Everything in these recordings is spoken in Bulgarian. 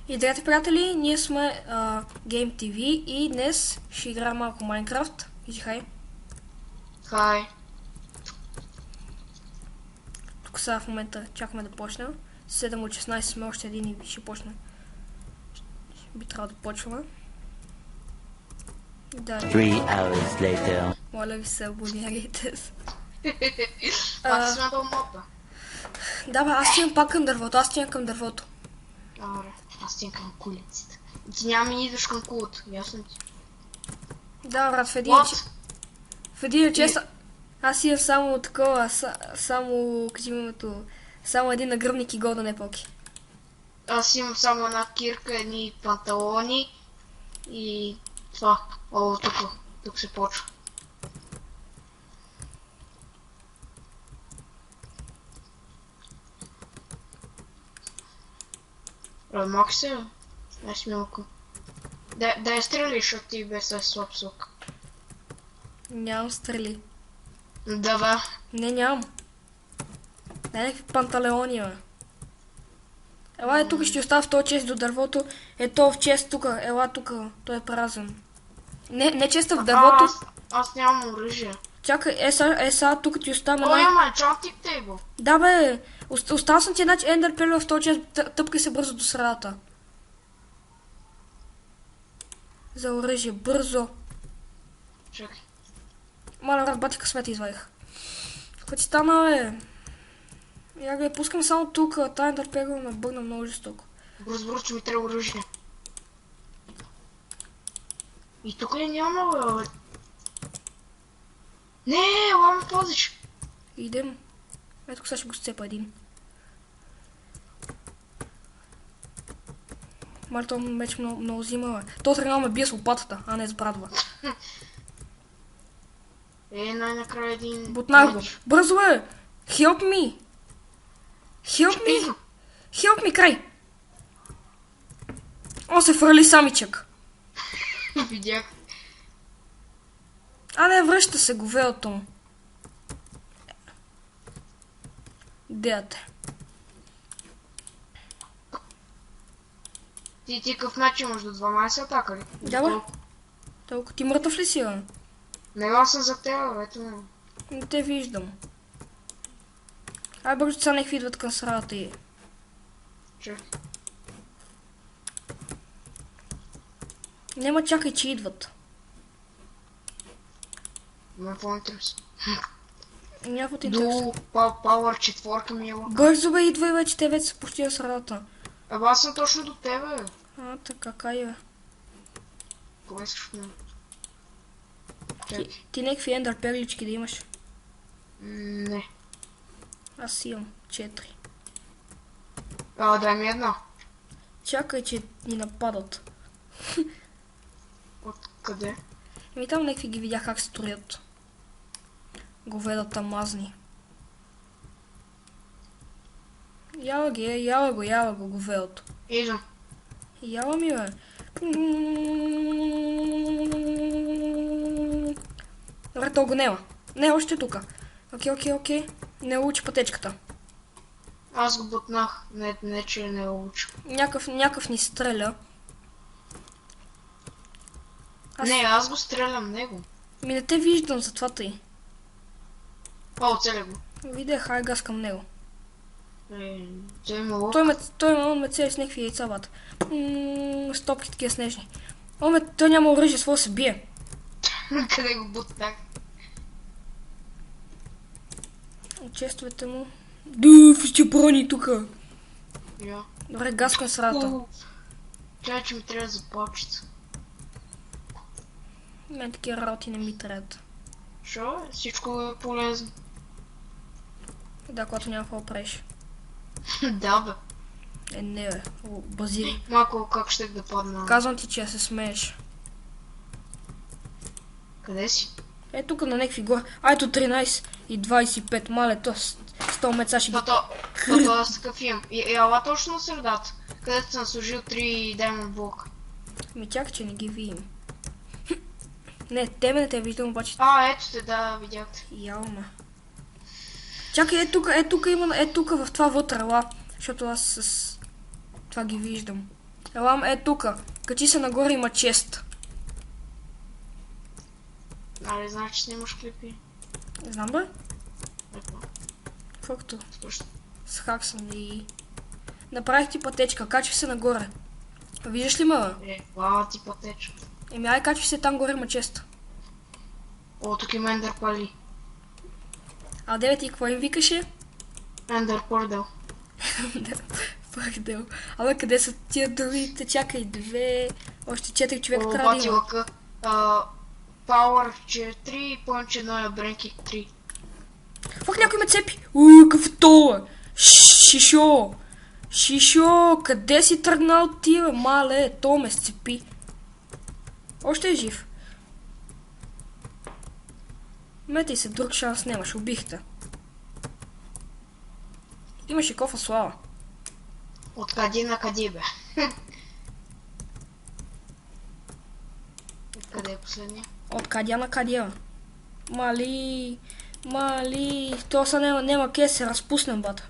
И здравейте, приятели, ние сме Game TV и днес ще играем малко Майнкрафт. Иди хай. Хай. Тук сега в момента чакаме да почнем. 7 от 16 сме още един и ще почнем. Би трябвало да почваме. Да. 3 hours later. Моля ви се, абонирайте. Аз съм надолу мопа. Да, бе, аз стигам пак към дървото, Добре, аз стигам към кулицата. Ти няма и идваш към кулата, ясно ти? Да, брат, в един чест аз имам само такова, само, кажи името, само един нагръбник и голден епълки. Аз имам само една кирка, едни панталони и това. О, тук се почва. Рамак се, аз милко. Да я стрелиш от ти без слаб сок. Нямам стрели. Да. Не, нямам. Някакви панталеони, бе. Ела тук ще оставя в този чест до дървото. В чест тук, ела тук, той е празен. Не честа в дървото. Аз нямам оръжие. Чакай, сега тук ти оставям една... О, има джантик тейбъл. Да, бе, оставя съм ти една ендър пел в този чест, тъпкай се бързо до средата. За оръжие, бързо. Чакай. Маля, брат, бати късмета извадих. Какво ти стана, бе? Я го пускам само тук, тая ендър пел ме бъгна много жестоко. Бързо, че ми трябва оръжие. И тук ли няма, бе? Не, ла ме пазиш. Идем. Ето сега ще го сцепа един. Маля, това меч много взима, бе. То трябва ме бие с лопатата, а не с брадва. Най-накрая един... Бутнах го. Бързо, бе! Help me! Help me, край! О, се фрали самичък. Видях. А не, връща се говелото му. Деяте. Ти какъв меч имаш до 12 атака ли? Да, бе. Толкова ти мъртъв ли си, бе? Не, аз съм за теб, ето ме. Не те виждам. Ай, бързо сега нека идват към срадата и... Чакай. Нема чакай, че идват. Ме по-интересно. Някакво ти До интересно. Power 4 ми е лъка. Бързо, бе, идвай вече, те вече са почти на срадата. Аз съм точно до тебе. А, така, кай, бе. Кога искаш от мен? Ти някакви ендър перлички да имаш. Не. Аз имам 4. Дай ми една. Чакай, че ни нападат. От къде? Ми там някакви ги видях как строят. Говедата мазни. Яла го говедото. Идвам. Яла ми, бе. Добре, то го нема. Не, още тука. Окей. Не учи пътечката. Аз го бутнах. Не, че не учи. Някакъв ни стреля. Не, аз го стрелям него. Ми не те виждам, затова тъй. Оцеля го. Видях, хай газ към него. Той има лук. Той ме цели с някакви яйца, бат. Стопки такива снежни. Той няма оръжие, с какво се бие. Къде го бутнах? Честовете му. Дуф, ще брони тука. Я. Добре, газ към срадата. Чай, че ми трябва да започет. Мен такива работи не ми трябват. Шо? Всичко е полезно. Да, когато няма какво правиш. Да, бе. Не, бе. Базири. Малко как ще да падна. Казвам ти, че я се смееш. Къде си? Тук на някакви горе. Ето 13 и 25. Мале, то 100 меца ще ги... Тото аз такъв имам. И ала точно на средата. Където съм сложил 3 Diamond блока. Ми чакай, че не ги видим. Не, тебе не те виждам, обаче... Ето те, да, видяхте. Ялма. Чакай, тук има, тук в това вътре, ела. Защото аз с това ги виждам. Елам е тука. Качи се нагоре, има чест. Нали, знаеш, че снимаш клипи? Не знам бе. Ето, Факто. слушай. С хаксън и... Направих ти пътечка, качи се нагоре. Виждаш ли ме, бе? Глава ти пътечка. Еми, ай, качи се там горе, има чест. О, тук има ендър пали. А деве ти какво им викаше? Ендър пордел. Пърдел. Абе, къде са тия другите? Чакай, 2... Още 4 човека О, трябва да бати има. лъка. Power 4, Punch 1 и Brain Kick 3. Фак, някой ме цепи. Какъв това? Шишо. Шишо, къде си тръгнал ти, бе? Мале, то ме сцепи. Още е жив. Метай се, друг шанс нямаш, убихте. Имаше кофа слава. Откъде на къде, бе? Къде е последния? От къдя на къдя. Мали, то са няма ке се разпуснем, бата.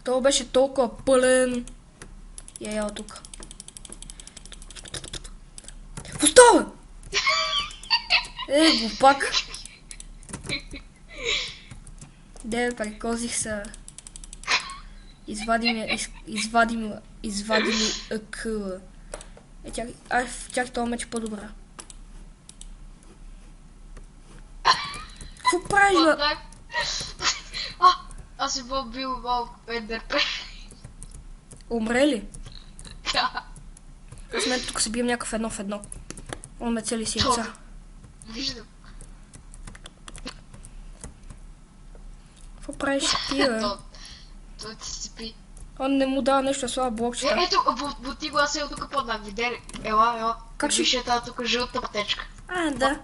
То беше толкова пълен. Я тук. Пустава! Глупак. Де, прекозих се. Извади ми акъла. Чакай, това меч по-добра. Какво правиш, бе? Аз си бил малко ендърпер. Умре ли? Да. Аз мен тук се бием някакъв едно в едно. Он ме цели си яйца. Виждам. Какво правиш ти, бе? Той ти се пи. Он не му дава нещо, слава блокчета. Ето, бути го, аз е тук под нас, видя ли? Ела. Как ще- Виж е тази тук жълта пътечка. Да.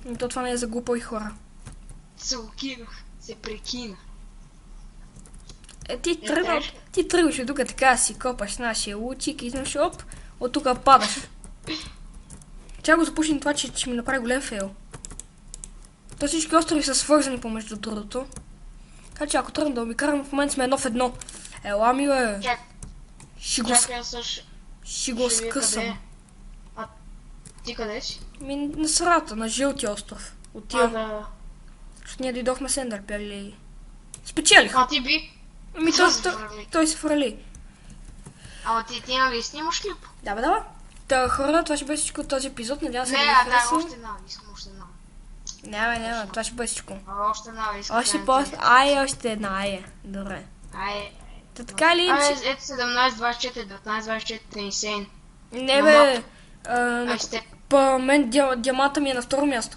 Но то това не е за глупави хора. Се окинах, се прекина. Ти тръгваш от тук така си копаш нашия лучик и изведнъж оп, от тук падаш. Чакай го запушим това, че ми направи голем фейл. То всички острови са свързани помежду другото. Така че ако тръгна да обикарам, в момента сме едно в едно. Ела ми, бе. Чакай, аз също. Ще го Ще видя скъсам. къде е. А ти къде си? На срата, на жълтия остров. Отивам. Да. Защото ние дойдохме с ендърпели. Спечелих. А ти би? Ами той се фрали. Ама ти нали снимаш клип? Да. Та хора, това ще бъде всичко от този епизод. Надявам се Не, да ви да, хареса. още една, искам още една. Няма, това ще бъде всичко. Още една, искам. Още после. Още една, добре. Та така ли? Ето 17, 24, 19, 24, insane. Не бе. Сте. Мен диамата ми е на второ място.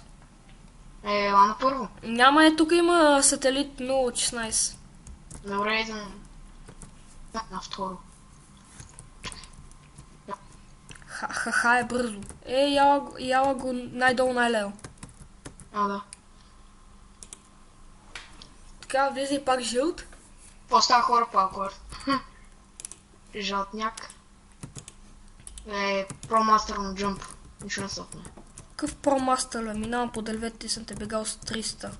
Ела на първо. Няма, тук има сателит 016. Добре, идем. На второ. Ха, е бързо. Яла го най-долу най-лево. Да. Така, влиза и пак жълт. Остава хора по-акорд. Жълтняк. Промастър на джъмп. Нищо не сопне. Какъв промастър, минавам по дърветите и съм те бегал с 300.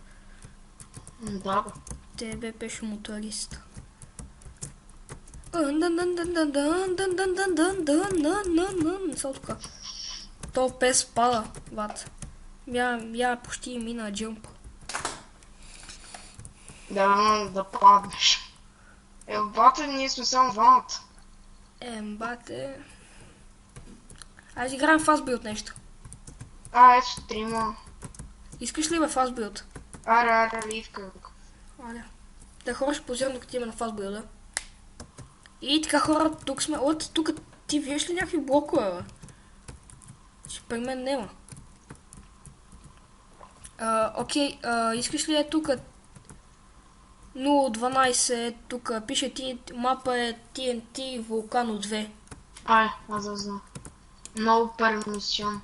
Да, бе. Тебе беше моторист. Са така. То пес пада, бат. Я почти мина джъмп. Да паднеш. Бате, ние сме само двамата. Бате. Аз играем фастбилд нещо. Ето, трима. Искаш ли бе фастбилд? Аре, ливка. Аля. Да, хора ще позирам докато има на фастбилда. И така хора, тук сме. Тук ти виждаш ли някакви блокове, бе? Че при мен няма. Окей, искаш ли тук 012, тук пише мапа е TNT Вулкано 2. Аз да знам. Много пермисион.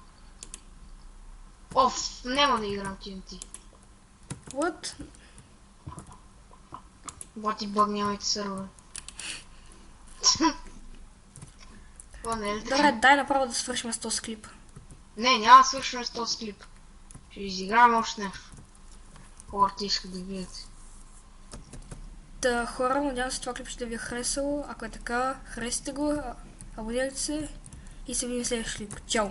Няма да играм TNT. What? Бати бъгнявайте сървър. Това не е Добре, дай направо да свършим с този клип. Не, няма да свършим с този клип. Ще изиграем още нещо. Хората искат да видят. Та хора, надявам се това клип ще ви е харесало. Ако е така, харесайте го, абонирайте се и се видим в следващия клип. Чао!